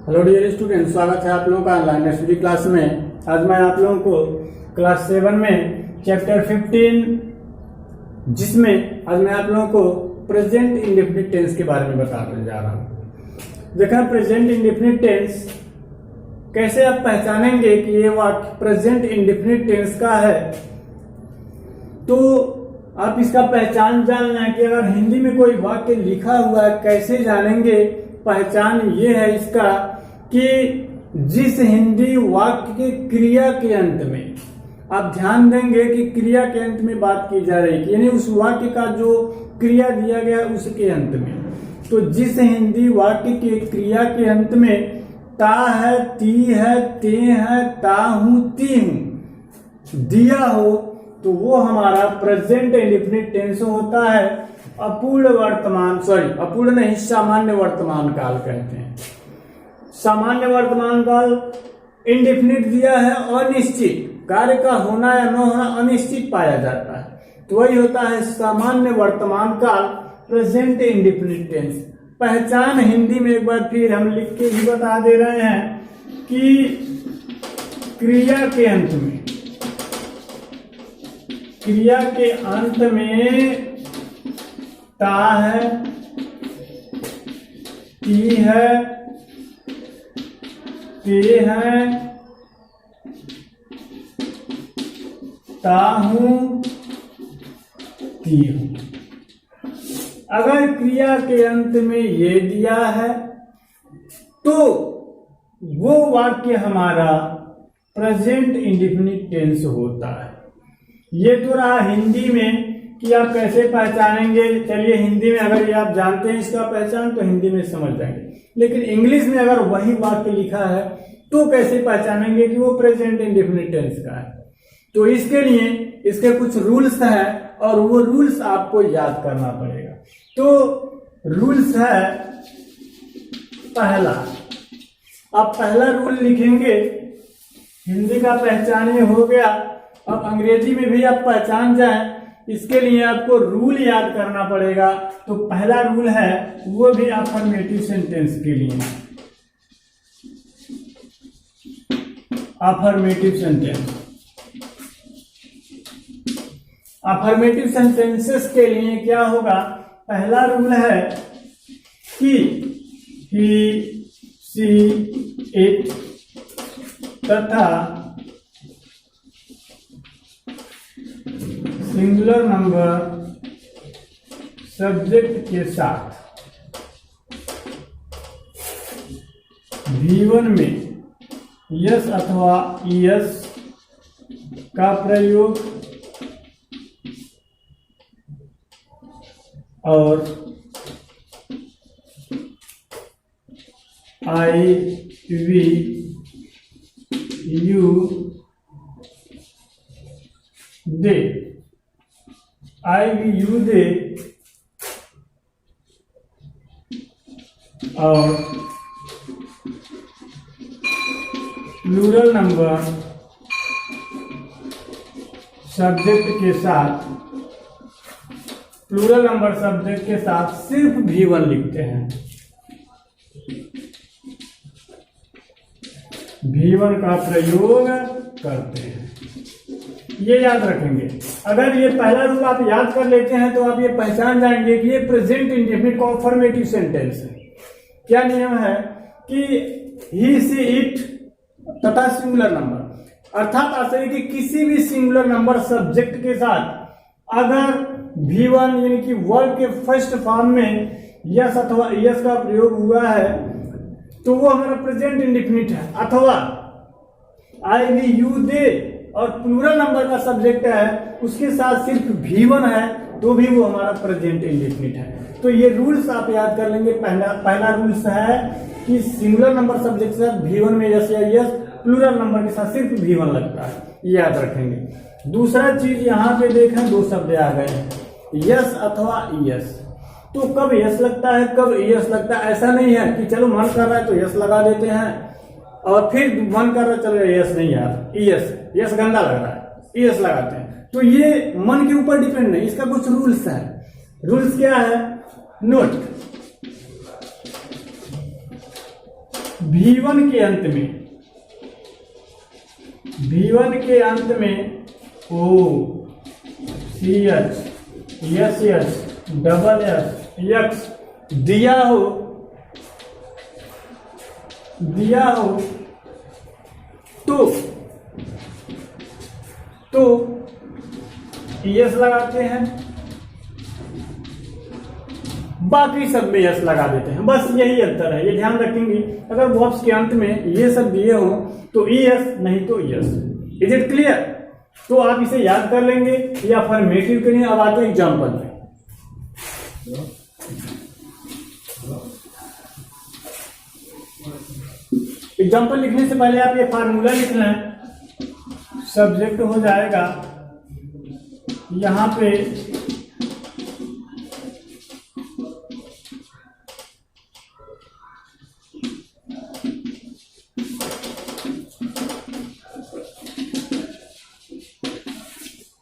Hello dear student, स्वागत है आप लोगों का ऑनलाइन स्टडी क्लास में। आज मैं आप लोगों को क्लास 7 में चैप्टर 15 जिसमें आज मैं आप लोगों को प्रेजेंट इंडेफिनिट टेंस के बारे में बताने जा रहा हूँ। देखा, प्रेजेंट इंडेफिनिट टेंस कैसे आप पहचानेंगे कि ये वाक्य प्रेजेंट इंडेफिनिट टेंस का है। तो आप इसका पहचान जानना है कि अगर हिंदी में कोई वाक्य लिखा हुआ है कैसे जानेंगे। पहचान ये है इसका कि जिस हिंदी वाक्य के क्रिया के अंत में आप ध्यान देंगे कि क्रिया के अंत में बात की जा रही है, यानी उस वाक्य का जो क्रिया दिया गया उसके अंत में। तो जिस हिंदी वाक्य के क्रिया के अंत में ता है, ती है, ते है, ता हूं, ती हूं दिया हो तो वो हमारा प्रेजेंट इंडेफिनिट टेंस होता है। अपूर्ण वर्तमान, अपूर्ण नहीं, सामान्य वर्तमान काल कहते हैं। सामान्य वर्तमान काल इंडेफिनिट दिया है, अनिश्चित कार्य का होना या न होना अनिश्चित पाया जाता है, तो वही होता है सामान्य वर्तमान काल, प्रेजेंट इंडेफिनिट टेंस। पहचान हिंदी में एक बार फिर हम लिख के ही बता दे रहे हैं कि क्रिया के अंत में ता है, ती है, ते है, ता हूं, ती हूं। अगर क्रिया के अंत में ये दिया है तो वो वाक्य हमारा प्रेजेंट इंडेफिनिट टेंस होता है। ये तो रहा हिंदी में कि आप कैसे पहचानेंगे। चलिए, हिंदी में अगर ये आप जानते हैं इसका पहचान तो हिंदी में समझ जाएंगे, लेकिन इंग्लिश में अगर वही वाक्य लिखा है तो कैसे पहचानेंगे कि वो प्रेजेंट इंडेफिनिट टेंस का है। तो इसके लिए इसके कुछ रूल्स हैं और वो रूल्स आपको याद करना पड़ेगा। तो रूल्स है पहला, आप पहला रूल लिखेंगे। हिंदी का पहचान ये हो गया, अब अंग्रेजी में भी आप पहचान जाएं, इसके लिए आपको रूल याद करना पड़ेगा। तो पहला रूल है वो भी अफर्मेटिव सेंटेंस के लिए, अफर्मेटिव सेंटेंस। अफर्मेटिव सेंटेंसेस के लिए क्या होगा, पहला रूल है कि ही, सी, इट तथा सिंगुलर नंबर सब्जेक्ट के साथ V1 में यस अथवा ईएस का प्रयोग और I we you they, I we you they और प्लूरल नंबर सब्जेक्ट के साथ, प्लूरल नंबर सब्जेक्ट के साथ सिर्फ V1 लिखते हैं। V1 का प्रयोग करते हैं, ये याद रखेंगे। अगर ये पहला रूल आप याद कर लेते हैं तो आप ये पहचान जाएंगे कि ये प्रेजेंट इंडेफिनिट कॉन्फर्मेटिव सेंटेंस है। क्या नियम है कि ही, सी, इट तथा सिंगुलर नंबर, अर्थात आशय कि किसी भी सिंगुलर नंबर सब्जेक्ट के साथ अगर V1 यानी कि वर्ब के फर्स्ट फॉर्म में यस अथवा यस का प्रयोग हुआ है तो वो हमारा प्रेजेंट इंडेफिनिट है। अथवा आई वी यू दे और प्लूरल नंबर का सब्जेक्ट है उसके साथ सिर्फ V1 है तो भी वो हमारा प्रेजेंट इंडेफिनिट है। तो ये रूल्स आप याद कर लेंगे। पहला रूल्स है कि सिंगुलर नंबर सब्जेक्ट के साथ V1 में यस या यस, प्लूरल नंबर के साथ सिर्फ V1 लगता है, ये याद रखेंगे। दूसरा चीज यहाँ पे देखें, दो शब्द आ गए हैं, यस अथवा ईएस। तो कब यस लगता है कब ईएस लगता है, ऐसा नहीं है कि चलो मन कर रहा है तो यस लगा देते हैं और फिर मन कर रहा है चलो यस नहीं यार ईएस, यस गंदा लग रहा है ईएस लगाते हैं। तो ये मन के ऊपर डिपेंड नहीं, इसका कुछ रूल्स है। रूल्स क्या है, नोट V1 के अंत में O CH SH double S X दिया हो तो यस लगाते हैं, बाकी सब में यस लगा देते हैं। बस यही अंतर है, ये ध्यान रखेंगे। अगर वर्ब्स के अंत में ये सब दिए हो तो यस, नहीं तो यस। Is it clear? तो आप इसे याद कर लेंगे या अफर्मेटिव के लिए। अब आते हैं एग्जाम्पल में। एग्जाम्पल लिखने से पहले आप ये फार्मूला लिखना है। सब्जेक्ट हो जाएगा यहां पे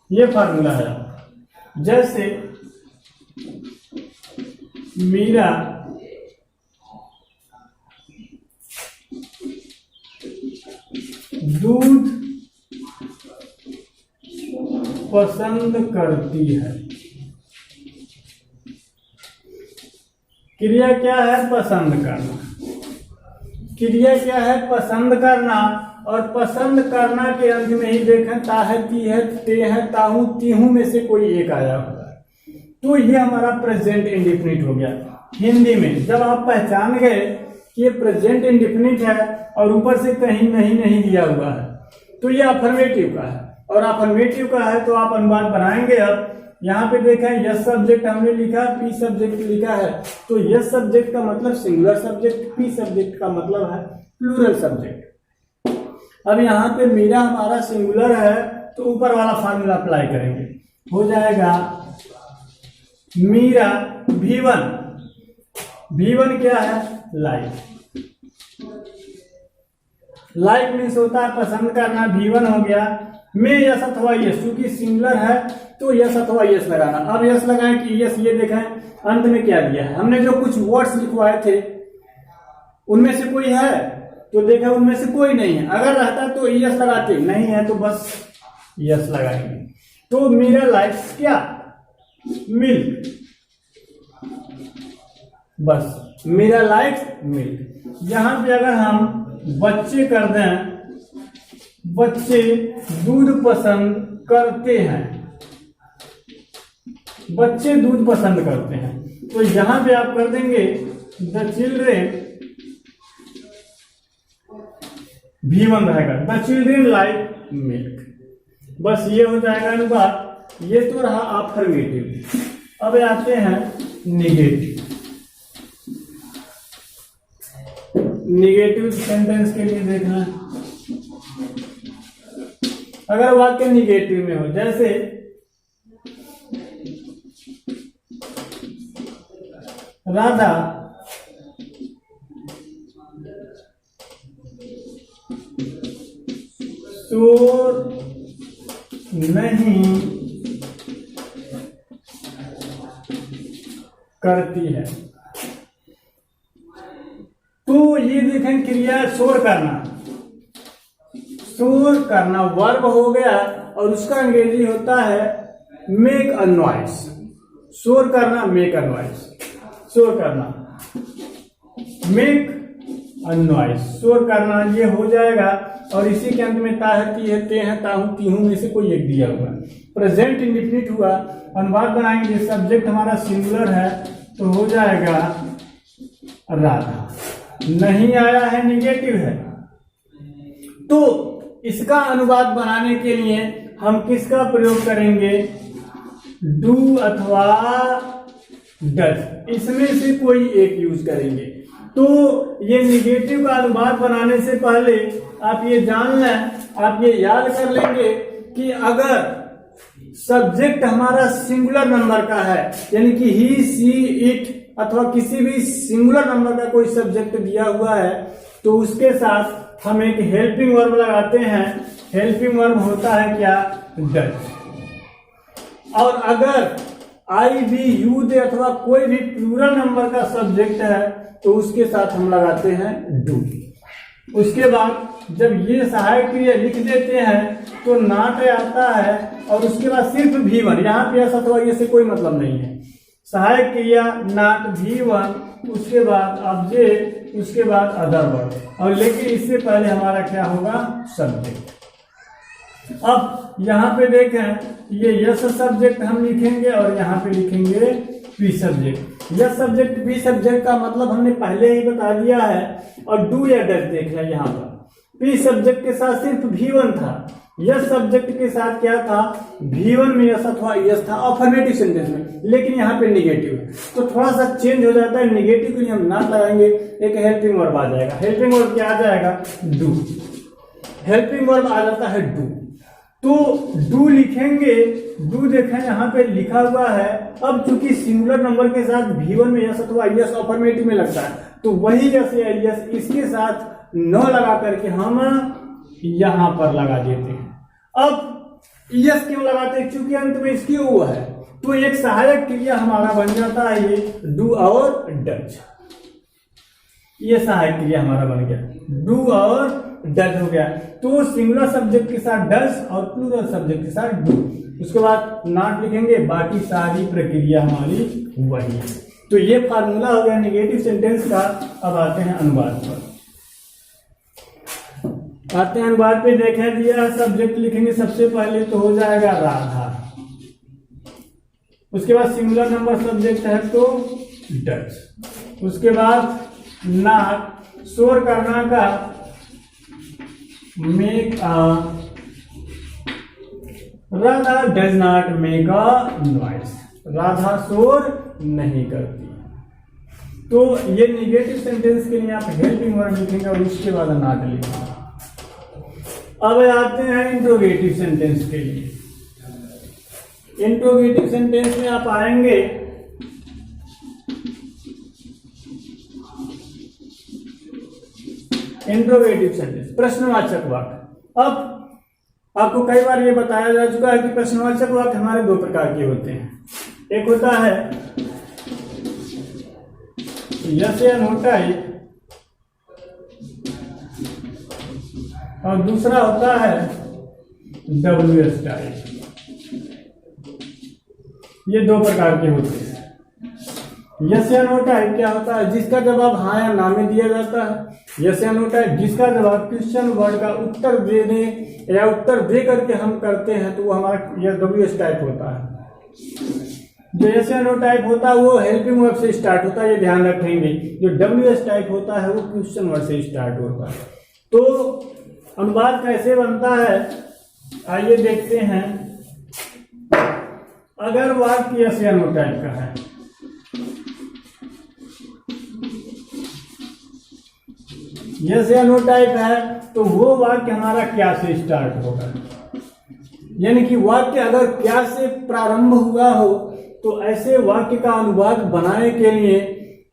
ये फार्मूला है। जैसे मीरा दूध पसंद करती है। क्रिया क्या है? पसंद करना। क्रिया क्या है? पसंद करना। और पसंद करना के अंत में ही देखें ता है, ती है, ते है, ताहू, तीहू में से कोई एक आया हुआ है, तो ये हमारा प्रेजेंट इंडिफिनिट हो गया। हिंदी में जब आप पहचान गए कि ये प्रेजेंट इंडिफिनिट है और ऊपर से कहीं नहीं दिया हुआ है, तो ये अफर्मेटिव का है। और अफर्मेटिव का है तो आप अनुवाद बनाएंगे। अब यहाँ पे देखें यस सब्जेक्ट हमने लिखा, पी सब्जेक्ट लिखा है, तो यस सब्जेक्ट का मतलब सिंगुलर सब्जेक्ट, पी सब्जेक्ट का मतलब है प्लूरल सब्जेक्ट। अब यहाँ पे मीरा हमारा सिंगुलर है तो ऊपर वाला फार्मूला अप्लाई करेंगे। हो जाएगा मीरा V1 क्या है? लाइक। लाइक मीन्स होता है पसंद करना। V1 हो गया। में यस अथवा यस, क्योंकि सिंगुलर है तो यस अथवा यस लगाना। अब यस लगाएं कि यस, ये देखें अंत में क्या दिया है। हमने जो कुछ वर्ड्स लिखवाए थे उनमें से कोई है तो देखा उनमें से कोई नहीं है। अगर रहता तो यस लगाते, नहीं है तो बस यस लगाएंगे। तो मीरा लाइक्स क्या? मिल्क। बस मीरा लाइक्स मिल्क। यहां पे अगर हम बच्चे कर दें, बच्चे दूध पसंद करते हैं, बच्चे दूध पसंद करते हैं, तो यहां पे आप कर देंगे द चिल्ड्रेन, V1 रहेगा द चिल्ड्रेन लाइक मिल्क। बस ये हो जाएगा अनुवाद। ये तो रहा अफर्मेटिव। अब आते हैं निगेटिव। निगेटिव सेंटेंस के लिए देखना है। अगर वाक्य निगेटिव में हो, जैसे राधा शोर नहीं करती है, तो ये देखें क्रिया शोर करना। शोर करना वर्ब हो गया और उसका अंग्रेजी होता है मेक अ नॉइस। शोर करना, मेक अ नॉइस। शोर करना, मेक अ नॉइस, शोर करना, ये हो जाएगा। और इसी के अंत में ता है, ती है, ते है, ताहू, तीहू में से कोई एक दिया हुआ। प्रेजेंट इंडिफिनिट हुआ। अनुवाद बनाएंगे, सब्जेक्ट हमारा सिंगुलर है तो हो जाएगा राधा। नहीं आया है, निगेटिव है, तो इसका अनुवाद बनाने के लिए हम किसका प्रयोग करेंगे? डू अथवा डज, इसमें से कोई एक यूज करेंगे। तो ये निगेटिव का अनुवाद बनाने से पहले आप ये जान लें, आप ये याद कर लेंगे कि अगर सब्जेक्ट हमारा सिंगुलर नंबर का है, यानी कि ही, सी, इट अथवा किसी भी सिंगुलर नंबर का कोई सब्जेक्ट दिया हुआ है, तो उसके साथ हम एक हेल्पिंग वर्ब लगाते हैं। हेल्पिंग वर्ब होता है क्या? डज। और अगर आई भी यू दे अथवा कोई भी प्लूरल नंबर का सब्जेक्ट है तो उसके साथ हम लगाते हैं डू। उसके बाद जब ये सहायक क्रिया लिख देते हैं तो नॉट आता है और उसके बाद सिर्फ V1, यहाँ पे ऐसा अथवा ये से कोई मतलब नहीं है। सहायक क्रिया नॉट V1, उसके बाद ऑब्जेक्ट, उसके बाद अदर वर्ड, और लेकिन इससे पहले हमारा क्या होगा, सब्जेक्ट। अब यहाँ पे देखें ये यस सब्जेक्ट हम लिखेंगे और यहाँ पे लिखेंगे P subject. Yes subject P subject का मतलब हमने पहले ही बता दिया है, और डू या डज देख लिया। यहाँ पर पी सब्जेक्ट के साथ सिर्फ V1 था, यस सब्जेक्ट के साथ क्या था, V1 में यस अथवा यस था अफर्मेटिव सेंटेंस में, लेकिन यहाँ पे निगेटिव है तो थोड़ा सा चेंज हो जाता है। निगेटिव के लिए हम नॉट लगाएंगे, एक हेल्पिंग वर्ब आ जाएगा। हेल्पिंग वर्ब क्या आ जाएगा, डू। हेल्पिंग वर्ब आ जाता है डू, तो डू लिखेंगे। डू देखें यहाँ पे लिखा हुआ है। अब चूंकि सिंगुलर नंबर के साथ V1 में यस अथवा यस अफर्मेटिव में लगता है तो वही यस या यस इसके साथ न लगा करके हम यहां पर लगा देते हैं। अब यस क्यों लगाते हैं, क्योंकि अंत में इसकी ओ है, तो एक सहायक क्रिया हमारा बन जाता है ये डू और डज। ये सहायक क्रिया हमारा बन गया, डू और डज हो गया। तो सिंगुलर सब्जेक्ट के साथ डज और प्लूरल सब्जेक्ट के साथ डू। उसके बाद नॉट लिखेंगे, बाकी सारी प्रक्रिया हमारी वही है। तो ये फार्मूला हो गया नेगेटिव सेंटेंस का। अब आते हैं अनुवाद पर। आते हैं अनुवाद पे। देखा दिया सब्जेक्ट लिखेंगे सबसे पहले तो हो जाएगा राधा, उसके बाद सिंगुलर नंबर सब्जेक्ट है तो डज, उसके बाद नॉट शोर करना का make a, Radha does not make a noise, Radha शोर नहीं करती। तो ये निगेटिव सेंटेंस के लिए आप हेल्पिंग वर्ब लिखेंगे और उसके बाद नॉट लिखेंगे। अब आते हैं इंट्रोगेटिव सेंटेंस के लिए। इंट्रोगेटिव सेंटेंस में आप आएंगे इंट्रोगेटिव सेंटेंस, प्रश्नवाचक वाक्य। अब आपको कई बार ये बताया जा चुका है कि प्रश्नवाचक वाक्य हमारे दो प्रकार के होते हैं। एक होता है यस या नो टाइप, और दूसरा होता है WS टाइप। ये दो प्रकार के होते हैं। यस या नो टाइप क्या होता है, जिसका जवाब हाँ या ना में दिया जाता है। यस या नो टाइप जिसका जवाब क्वेश्चन वर्ड का उत्तर देने या उत्तर दे करके हम करते हैं तो वो हमारा यह WS टाइप होता है। जो यस या नो टाइप होता है वो हेल्पिंग वर्ब से स्टार्ट होता है, ये ध्यान रखेंगे। जो WS टाइप होता है वो क्वेश्चन वर्ड से स्टार्ट होता है। तो अनुवाद कैसे बनता है आइए देखते हैं। अगर वाक्य यस या नो टाइप का है, यस या नो टाइप है तो वो वाक्य हमारा क्या से स्टार्ट होगा, यानी कि वाक्य अगर क्या से प्रारंभ हुआ हो तो ऐसे वाक्य का अनुवाद बनाने के लिए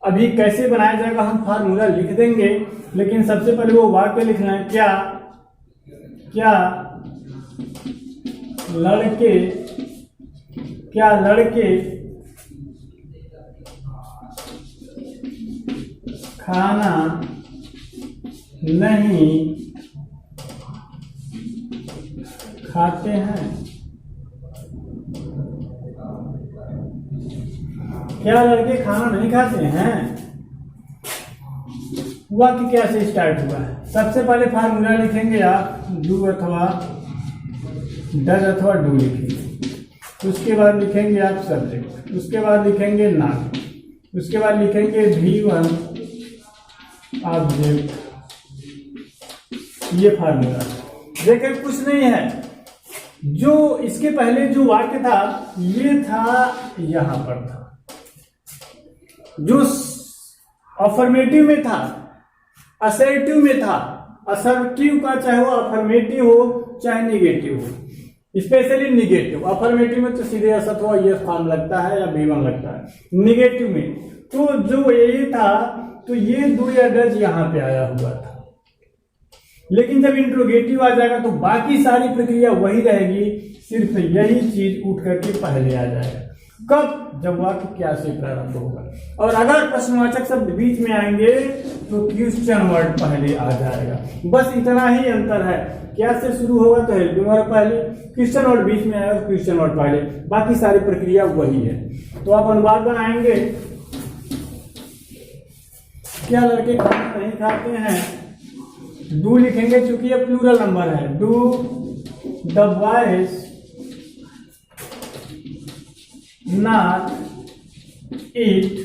अभी कैसे बनाया जाएगा हम फार्मूला लिख देंगे, लेकिन सबसे पहले वो वाक्य लिखना है। क्या लड़के खाना नहीं खाते हैं। क्या लड़के खाना नहीं खाते हैं, वाक्य क्या से स्टार्ट हुआ है। सबसे पहले फार्मूला लिखेंगे आप, डू अथवा डज अथवा डू लिखेंगे। उसके बाद लिखेंगे आप सब्जेक्ट, उसके बाद लिखेंगे नॉट, उसके बाद लिखेंगे V1 ऑब्जेक्ट। ये फार्मूला देखिए कुछ नहीं है। जो इसके पहले जो वाक्य था ये था, यहां पर था, जो अफर्मेटिव में था, असर्टिव में था। असर्टिव का चाहे वो अफर्मेटिव हो चाहे निगेटिव हो, स्पेशली निगेटिव। अफर्मेटिव में तो सीधे असत हुआ ये फॉर्म लगता है या V1 लगता है। निगेटिव में तो जो ये था तो ये डू या डज यहां पे आया हुआ था, लेकिन जब इंट्रोगेटिव आ जाएगा तो बाकी सारी प्रक्रिया वही रहेगी, सिर्फ यही चीज उठ करके पहले आ जाएगा। कब? जब वाक्य क्या से प्रारंभ होगा। और अगर प्रश्नवाचक शब्द बीच में आएंगे तो क्वेश्चन वर्ड पहले आ जाएगा। बस इतना ही अंतर है, क्या से शुरू होगा तो हेल्पिंग वर्ड पहले, क्वेश्चन वर्ड बीच में आएगा तो क्वेश्चन वर्ड पहले, बाकी सारी प्रक्रिया वही है। तो आप अनुवाद बनाएंगे, क्या लड़के खाना नहीं खाते हैं, डू लिखेंगे क्योंकि ये प्लूरल नंबर है। Do the boys not eat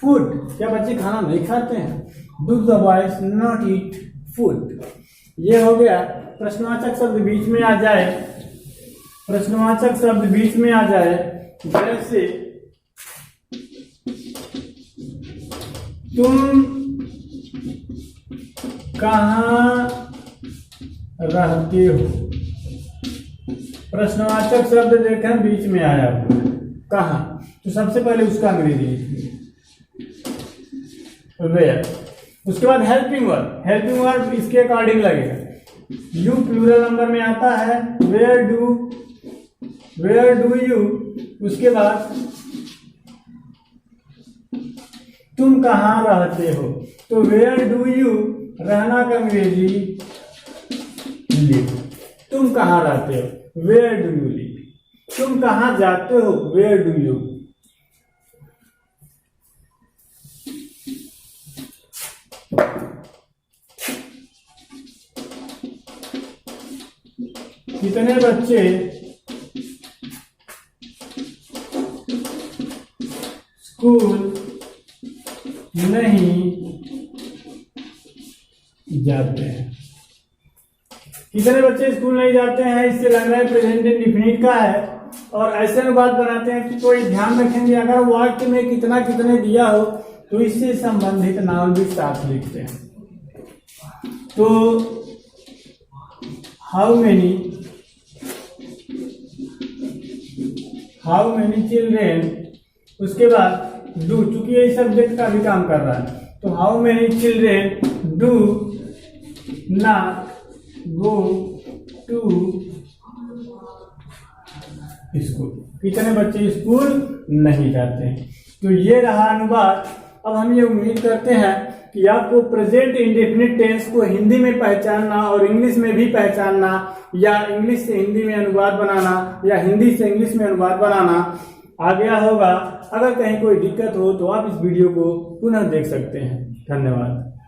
food, क्या बच्चे खाना नहीं खाते हैं? Do the boys not eat food. ये हो गया। प्रश्नवाचक शब्द बीच में आ जाए, प्रश्नवाचक शब्द बीच में आ जाए, जैसे तुम कहाँ रहते हो, प्रश्नवाचक शब्द देखें बीच में आया कहाँ, तो सबसे पहले उसका अंग्रेजी लिखिए वेयर। उसके बाद हेल्पिंग वर्ड, हेल्पिंग वर्ड इसके अकॉर्डिंग लगेगा। यू प्लूरल नंबर में आता है, वेयर डू यू। उसके बाद तुम कहाँ रहते हो, तो वेयर डू यू रहना का अंग्रेजी लिव। तुम कहाँ रहते हो, वेयर डू यू लिव। तुम कहाँ जाते हो, वेयर डू यू। कितने बच्चे स्कूल नहीं जाते हैं, कितने बच्चे स्कूल नहीं जाते हैं, इससे लग रहा है प्रेजेंट इंडेफिनिट का है। और ऐसे अनुवाद बनाते हैं कि कोई ध्यान रखेंगे, अगर वाक्य में कितना कितने दिया हो तो इससे संबंधित नाम भी साथ लिखते हैं। तो हाउ मेनी चिल्ड्रेन, उसके बाद डू, चूंकि ये सब्जेक्ट का भी काम कर रहा है, तो how many children do not go to school, कितने बच्चे स्कूल नहीं जाते हैं। तो ये रहा अनुवाद। अब हम ये उम्मीद करते हैं कि आपको प्रेजेंट इंडेफिनिट टेंस को हिंदी में पहचानना और इंग्लिश में भी पहचानना, या इंग्लिश से हिंदी में अनुवाद बनाना, या हिंदी से इंग्लिश में अनुवाद बनाना आ गया होगा। अगर कहीं कोई दिक्कत हो तो आप इस वीडियो को पुनः देख सकते हैं। धन्यवाद।